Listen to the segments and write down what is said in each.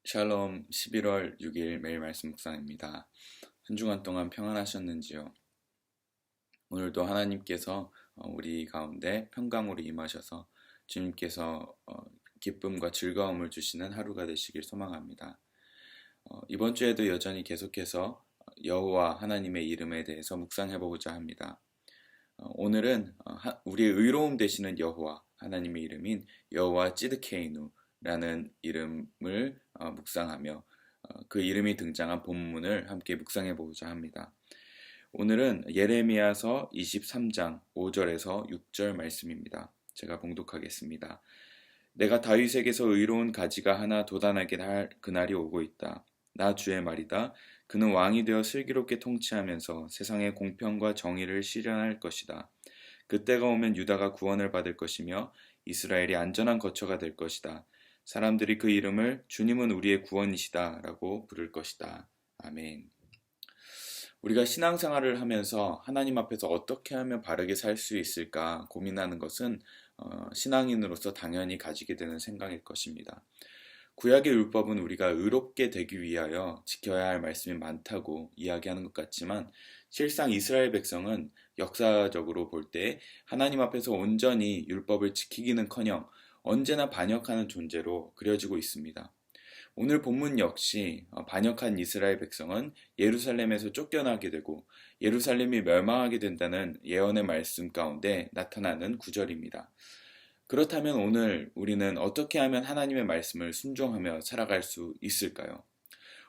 샬롬 11월 6일 매일 말씀 묵상입니다. 한 주간 동안 평안하셨는지요? 오늘도 하나님께서 우리 가운데 평강으로 임하셔서 주님께서 기쁨과 즐거움을 주시는 하루가 되시길 소망합니다. 이번 주에도 여전히 계속해서 여호와 하나님의 이름에 대해서 묵상해보고자 합니다. 오늘은 우리의 의로움 되시는 여호와 하나님의 이름인 여호와 찌드케이누라는 이름을 묵상하며 그 이름이 등장한 본문을 함께 묵상해보고자 합니다. 오늘은 예레미야서 23장 5절에서 6절 말씀입니다. 제가 봉독하겠습니다. 내가 다윗에게서 의로운 가지가 하나 돋아나게 할 그날이 오고 있다. 나 주의 말이다. 그는 왕이 되어 슬기롭게 통치하면서 세상의 공평과 정의를 실현할 것이다. 그때가 오면 유다가 구원을 받을 것이며 이스라엘이 안전한 거처가 될 것이다. 사람들이 그 이름을 주님은 우리의 구원이시다 라고 부를 것이다. 아멘. 우리가 신앙생활을 하면서 하나님 앞에서 어떻게 하면 바르게 살 수 있을까 고민하는 것은 신앙인으로서 당연히 가지게 되는 생각일 것입니다. 구약의 율법은 우리가 의롭게 되기 위하여 지켜야 할 말씀이 많다고 이야기하는 것 같지만 실상 이스라엘 백성은 역사적으로 볼 때 하나님 앞에서 온전히 율법을 지키기는커녕 언제나 반역하는 존재로 그려지고 있습니다. 오늘 본문 역시 반역한 이스라엘 백성은 예루살렘에서 쫓겨나게 되고 예루살렘이 멸망하게 된다는 예언의 말씀 가운데 나타나는 구절입니다. 그렇다면 오늘 우리는 어떻게 하면 하나님의 말씀을 순종하며 살아갈 수 있을까요?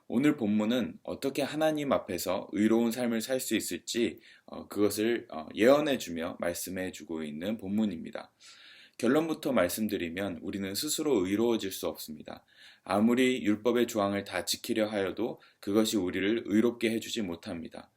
오늘 본문은 어떻게 하나님 앞에서 의로운 삶을 살 수 있을지 그것을 예언해주며 말씀해주고 있는 본문입니다. 결론부터 말씀드리면 우리는 스스로 의로워질 수 없습니다. 아무리 율법의 조항을 다 지키려 하여도 그것이 우리를 의롭게 해주지 못합니다.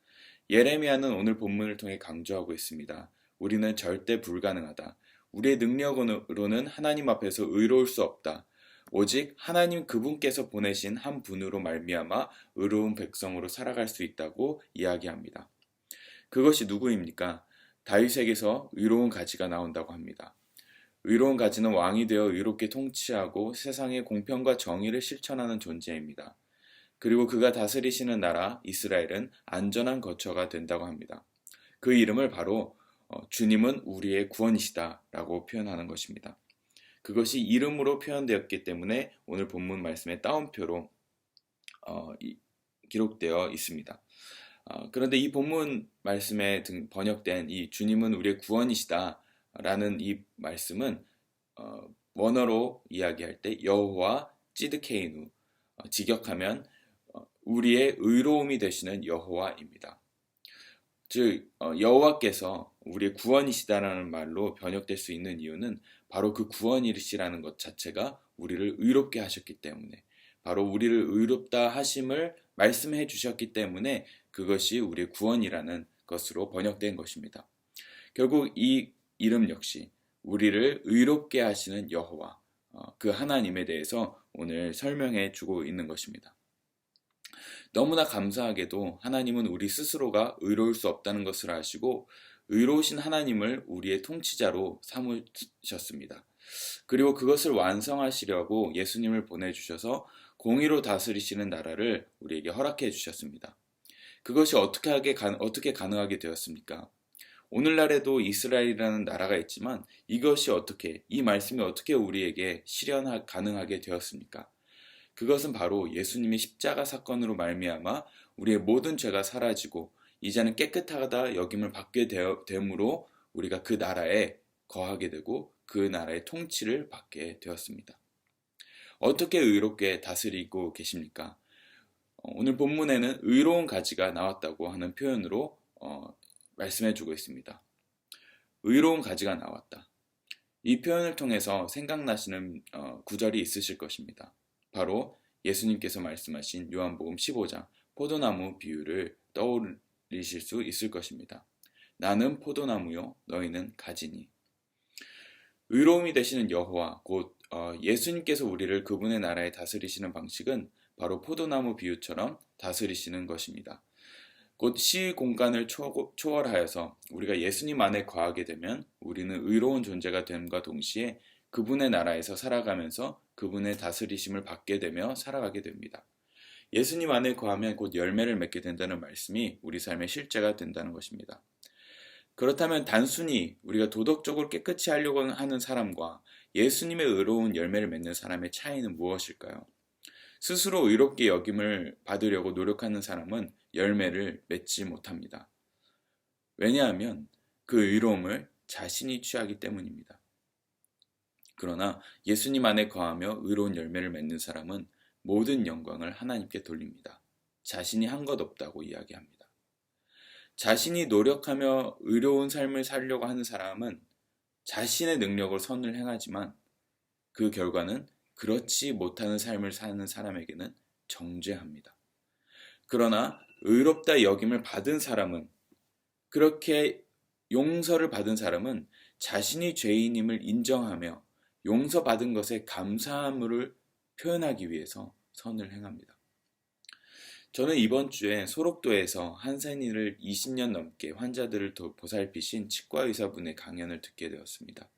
예레미야는 오늘 본문을 통해 강조하고 있습니다. 우리는 절대 불가능하다. 우리의 능력으로는 하나님 앞에서 의로울 수 없다. 오직 하나님 그분께서 보내신 한 분으로 말미암아 의로운 백성으로 살아갈 수 있다고 이야기합니다. 그것이 누구입니까? 다윗에게서 의로운 가지가 나온다고 합니다. 의로운 가지는 왕이 되어 의롭게 통치하고 세상의 공평과 정의를 실천하는 존재입니다. 그리고 그가 다스리시는 나라 이스라엘은 안전한 거처가 된다고 합니다. 그 이름을 바로 주님은 우리의 구원이시다 라고 표현하는 것입니다. 그것이 이름으로 표현되었기 때문에 오늘 본문 말씀의 따옴표로 기록되어 있습니다. 그런데 이 본문 말씀에 번역된 이 주님은 우리의 구원이시다 라는 이 말씀은 원어로 이야기할 때 여호와 찌드케이누 직역하면 우리의 의로움이 되시는 여호와입니다. 즉 여호와께서 우리의 구원이시다라는 말로 번역될 수 있는 이유는 바로 그 구원이시라는 것 자체가 우리를 의롭게 하셨기 때문에 바로 우리를 의롭다 하심을 말씀해 주셨기 때문에 그것이 우리의 구원이라는 것으로 번역된 것입니다. 결국 이 이름 역시 우리를 의롭게 하시는 여호와 그 하나님에 대해서 오늘 설명해 주고 있는 것입니다. 너무나 감사하게도 하나님은 우리 스스로가 의로울 수 없다는 것을 아시고 의로우신 하나님을 우리의 통치자로 삼으셨습니다. 그리고 그것을 완성하시려고 예수님을 보내주셔서 공의로 다스리시는 나라를 우리에게 허락해 주셨습니다. 그것이 어떻게 가능하게 되었습니까? 오늘날에도 이스라엘이라는 나라가 있지만 이 말씀이 어떻게 우리에게 가능하게 되었습니까? 그것은 바로 예수님의 십자가 사건으로 말미암아 우리의 모든 죄가 사라지고 이제는 깨끗하다 여김을 받게 됨으로 우리가 그 나라에 거하게 되고 그 나라의 통치를 받게 되었습니다. 어떻게 의롭게 다스리고 계십니까? 오늘 본문에는 의로운 가지가 나왔다고 하는 표현으로 말씀해주고 있습니다. 의로운 가지가 나왔다. 이 표현을 통해서 생각나시는 구절이 있으실 것입니다. 바로 예수님께서 말씀하신 요한복음 15장 포도나무 비유를 떠올리실 수 있을 것입니다. 나는 포도나무요 너희는 가지니. 의로움이 되시는 여호와 곧 예수님께서 우리를 그분의 나라에 다스리시는 방식은 바로 포도나무 비유처럼 다스리시는 것입니다. 곧 시 공간을 초월하여서 우리가 예수님 안에 거하게 되면 우리는 의로운 존재가 됨과 동시에 그분의 나라에서 살아가면서 그분의 다스리심을 받게 되며 살아가게 됩니다. 예수님 안에 거하면 곧 열매를 맺게 된다는 말씀이 우리 삶의 실제가 된다는 것입니다. 그렇다면 단순히 우리가 도덕적으로 깨끗이 하려고 하는 사람과 예수님의 의로운 열매를 맺는 사람의 차이는 무엇일까요? 스스로 의롭게 여김을 받으려고 노력하는 사람은 열매를 맺지 못합니다. 왜냐하면 그 의로움을 자신이 취하기 때문입니다. 그러나 예수님 안에 거하며 의로운 열매를 맺는 사람은 모든 영광을 하나님께 돌립니다. 자신이 한 것 없다고 이야기합니다. 자신이 노력하며 의로운 삶을 살려고 하는 사람은 자신의 능력으로 선을 행하지만 그 결과는 그렇지 못하는 삶을 사는 사람에게는 정죄합니다. 그러나 의롭다 여김을 받은 사람은, 그렇게 용서를 받은 사람은 자신이 죄인임을 인정하며 용서받은 것에 감사함을 표현하기 위해서 선을 행합니다. 저는 이번 주에 소록도에서 한센이를 20년 넘게 환자들을 보살피신 치과의사분의 강연을 듣게 되었습니다.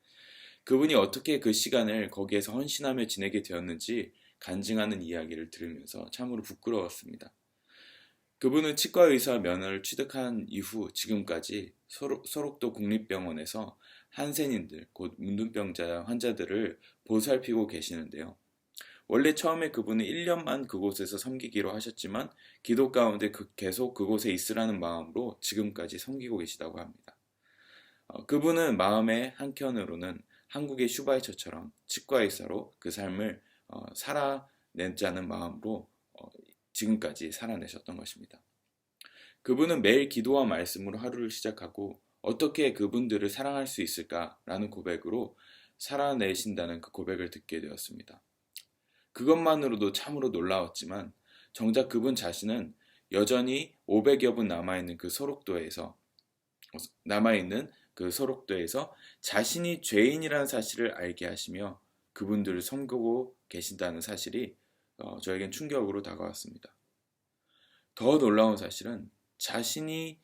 그분이 어떻게 그 시간을 거기에서 헌신하며 지내게 되었는지 간증하는 이야기를 들으면서 참으로 부끄러웠습니다. 그분은 치과의사 면허를 취득한 이후 지금까지 소록도 국립병원에서 한센인들, 곧 문둥병자 환자들을 보살피고 계시는데요. 원래 처음에 그분은 1년만 그곳에서 섬기기로 하셨지만 기도 가운데 계속 그곳에 있으라는 마음으로 지금까지 섬기고 계시다고 합니다. 그분은 마음의 한켠으로는 한국의 슈바이처처럼 치과의사로 그 삶을 살아내자는 마음으로 지금까지 살아내셨던 것입니다. 그분은 매일 기도와 말씀으로 하루를 시작하고 어떻게 그분들을 사랑할 수 있을까라는 고백으로 살아내신다는 그 고백을 듣게 되었습니다. 그것만으로도 참으로 놀라웠지만 정작 그분 자신은 여전히 500여 분 남아있는 그 소록도에서 자신이 죄인이라는 사실을 알게 하시며 그분들을 섬기고 계신다는 사실이 저에겐 충격으로 다가왔습니다. 더 놀라운 사실은 자신이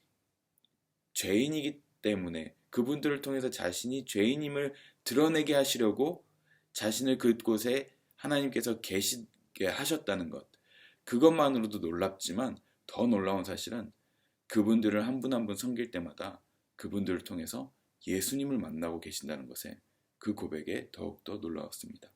죄인이기 때문에 그분들을 통해서 자신이 죄인임을 드러내게 하시려고 자신을 그곳에 하나님께서 계시게 하셨다는 것, 그것만으로도 놀랍지만 더 놀라운 사실은 그분들을 한 분 한 분 섬길 때마다 그분들을 통해서 예수님을 만나고 계신다는 것에 그 고백에 더욱더 놀라웠습니다.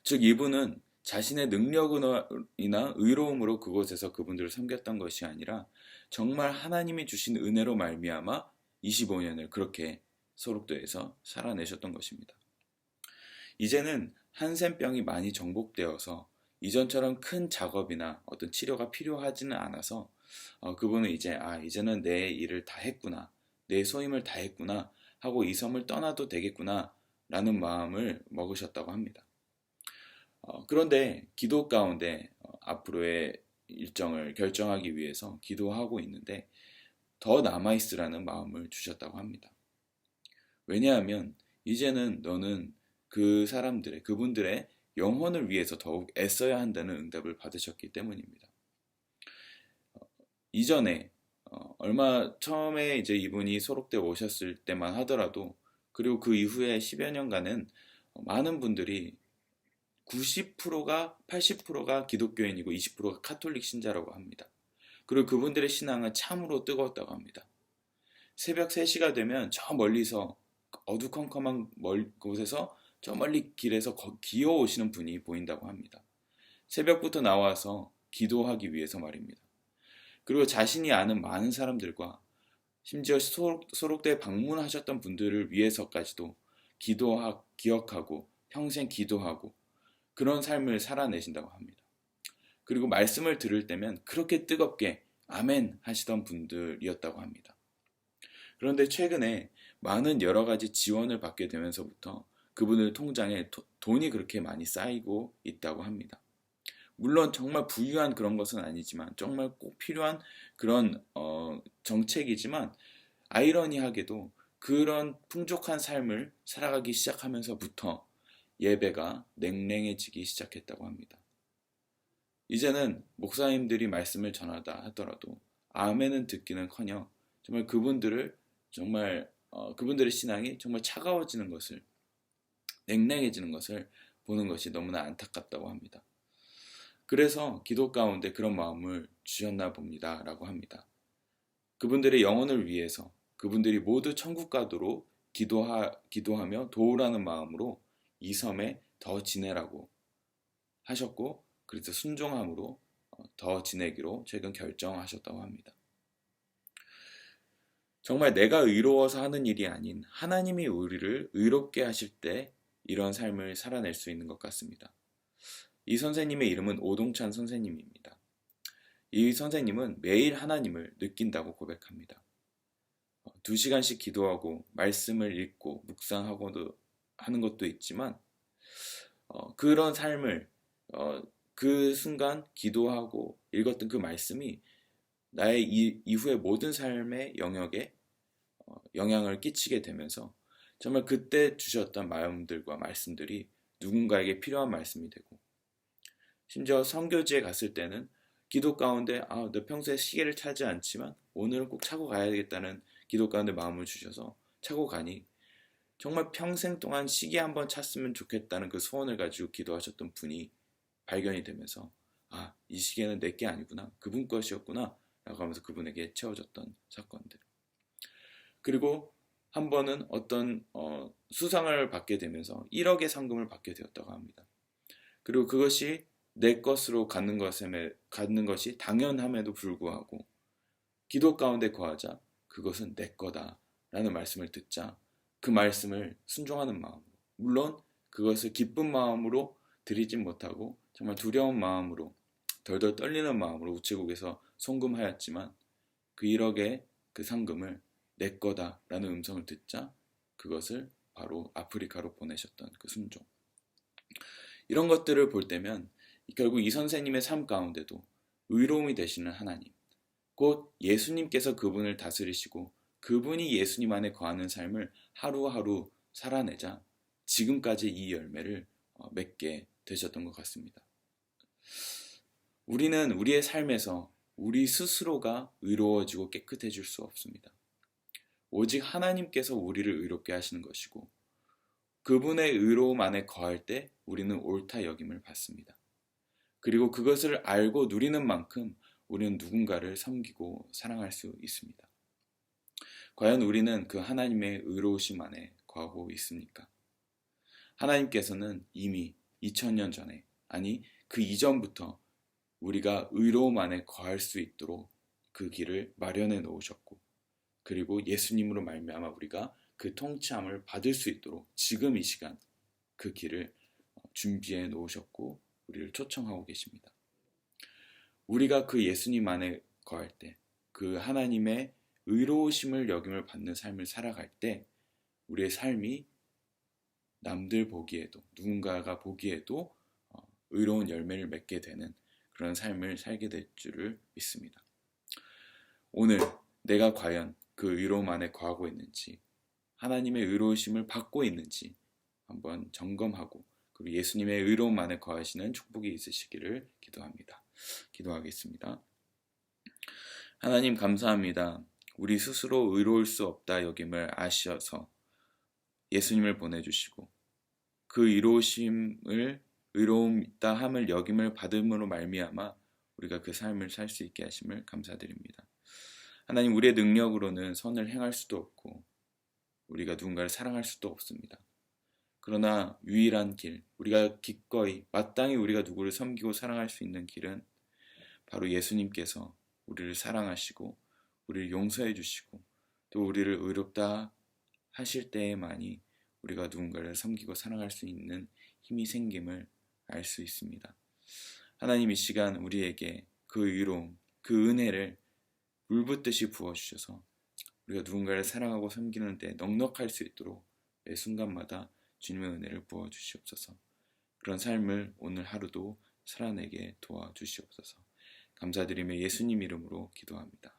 즉 이분은 자신의 능력이나 의로움으로 그곳에서 그분들을 섬겼던 것이 아니라 정말 하나님이 주신 은혜로 말미암아 25년을 그렇게 소록도에서 살아내셨던 것입니다. 이제는 한센병이 많이 정복되어서 이전처럼 큰 작업이나 어떤 치료가 필요하지는 않아서 그분은 이제는 내 일을 다 했구나, 내 소임을 다 했구나 하고 이 섬을 떠나도 되겠구나 라는 마음을 먹으셨다고 합니다. 그런데 기도 가운데 앞으로의 일정을 결정하기 위해서 기도하고 있는데 더 남아있으라는 마음을 주셨다고 합니다. 왜냐하면 이제는 너는 그분들의 영혼을 위해서 더욱 애써야 한다는 응답을 받으셨기 때문입니다. 이전에 처음에 이제 이분이 소록대 오셨을 때만 하더라도 그리고 그 이후에 10여 년간은 많은 분들이 80%가 기독교인이고 20%가 카톨릭 신자라고 합니다. 그리고 그분들의 신앙은 참으로 뜨거웠다고 합니다. 새벽 3시가 되면 저 멀리서 어두컴컴한 곳에서 저 멀리 길에서 기어오시는 분이 보인다고 합니다. 새벽부터 나와서 기도하기 위해서 말입니다. 그리고 자신이 아는 많은 사람들과 심지어 소록대에 방문하셨던 분들을 위해서까지도 기억하고 평생 기도하고 그런 삶을 살아내신다고 합니다. 그리고 말씀을 들을 때면 그렇게 뜨겁게 아멘 하시던 분들이었다고 합니다. 그런데 최근에 많은 여러 가지 지원을 받게 되면서부터 그분의 통장에 돈이 그렇게 많이 쌓이고 있다고 합니다. 물론 정말 부유한 그런 것은 아니지만 정말 꼭 필요한 그런 정책이지만 아이러니하게도 그런 풍족한 삶을 살아가기 시작하면서부터 예배가 냉랭해지기 시작했다고 합니다. 이제는 목사님들이 말씀을 전하다 하더라도 아멘은 듣기는커녕 정말 그분들의 신앙이 정말 차가워지는 것을, 냉랭해지는 것을 보는 것이 너무나 안타깝다고 합니다. 그래서 기도 가운데 그런 마음을 주셨나 봅니다 라고 합니다. 그분들의 영혼을 위해서 그분들이 모두 천국 가도록 기도하며 도우라는 마음으로 이 섬에 더 지내라고 하셨고, 그래서 순종함으로 더 지내기로 최근 결정하셨다고 합니다. 정말 내가 의로워서 하는 일이 아닌 하나님이 우리를 의롭게 하실 때 이런 삶을 살아낼 수 있는 것 같습니다. 이 선생님의 이름은 오동찬 선생님입니다. 이 선생님은 매일 하나님을 느낀다고 고백합니다. 2시간씩 기도하고 말씀을 읽고 묵상하고도 하는 것도 있지만 그런 삶을 그 순간 기도하고 읽었던 그 말씀이 나의 이후의 모든 삶의 영역에 영향을 끼치게 되면서 정말 그때 주셨던 마음들과 말씀들이 누군가에게 필요한 말씀이 되고, 심지어 선교지에 갔을 때는 기도 가운데 너 평소에 시계를 차지 않지만 오늘은 꼭 차고 가야겠다는 기도 가운데 마음을 주셔서 차고 가니 정말 평생 동안 시계 한번 찼으면 좋겠다는 그 소원을 가지고 기도하셨던 분이 발견이 되면서 이 시계는 내게 아니구나, 그분 것이었구나 라고 하면서 그분에게 채워졌던 사건들. 그리고 한 번은 어떤 수상을 받게 되면서 1억의 상금을 받게 되었다고 합니다. 그리고 그것이 내 것으로 갖는 것이 당연함에도 불구하고 기도 가운데 거하자 그것은 내 거다 라는 말씀을 듣자 그 말씀을 순종하는 마음으로, 물론 그것을 기쁜 마음으로 드리진 못하고 정말 두려운 마음으로, 덜덜 떨리는 마음으로 우체국에서 송금하였지만 그 1억의 그 상금을 내 거다 라는 음성을 듣자 그것을 바로 아프리카로 보내셨던 그 순종. 이런 것들을 볼 때면 결국 이 선생님의 삶 가운데도 의로움이 되시는 하나님, 곧 예수님께서 그분을 다스리시고 그분이 예수님 안에 거하는 삶을 하루하루 살아내자 지금까지 이 열매를 맺게 되셨던 것 같습니다. 우리는 우리의 삶에서 우리 스스로가 의로워지고 깨끗해질 수 없습니다. 오직 하나님께서 우리를 의롭게 하시는 것이고 그분의 의로움 안에 거할 때 우리는 옳다 여김을 받습니다. 그리고 그것을 알고 누리는 만큼 우리는 누군가를 섬기고 사랑할 수 있습니다. 과연 우리는 그 하나님의 의로우심 안에 거하고 있습니까? 하나님께서는 이미 2000년 전에, 아니 그 이전부터 우리가 의로움 안에 거할 수 있도록 그 길을 마련해 놓으셨고, 그리고 예수님으로 말미암아 우리가 그 통치함을 받을 수 있도록 지금 이 시간 그 길을 준비해 놓으셨고 우리를 초청하고 계십니다. 우리가 그 예수님 안에 거할 때, 그 하나님의 의로우심을 여김을 받는 삶을 살아갈 때 우리의 삶이 남들 보기에도, 누군가가 보기에도 의로운 열매를 맺게 되는 그런 삶을 살게 될 줄을 믿습니다. 오늘 내가 과연 그 의로움 안에 거하고 있는지, 하나님의 의로우심을 받고 있는지 한번 점검하고, 그리고 예수님의 의로움 안에 거하시는 축복이 있으시기를 기도합니다. 기도하겠습니다. 하나님 감사합니다. 우리 스스로 의로울 수 없다 여김을 아셔서 예수님을 보내주시고 그 의로움다 함을 여김을 받음으로 말미암아 우리가 그 삶을 살 수 있게 하심을 감사드립니다. 하나님, 우리의 능력으로는 선을 행할 수도 없고 우리가 누군가를 사랑할 수도 없습니다. 그러나 유일한 길, 우리가 기꺼이 마땅히 우리가 누구를 섬기고 사랑할 수 있는 길은 바로 예수님께서 우리를 사랑하시고 우리를 용서해 주시고 또 우리를 의롭다 하실 때에만이 우리가 누군가를 섬기고 사랑할 수 있는 힘이 생김을 알 수 있습니다. 하나님, 이 시간 우리에게 그 의로움, 그 은혜를 물붓듯이 부어주셔서 우리가 누군가를 사랑하고 섬기는 데 넉넉할 수 있도록 매 순간마다 주님의 은혜를 부어주시옵소서. 그런 삶을 오늘 하루도 살아내게 도와주시옵소서. 감사드리며 예수님 이름으로 기도합니다.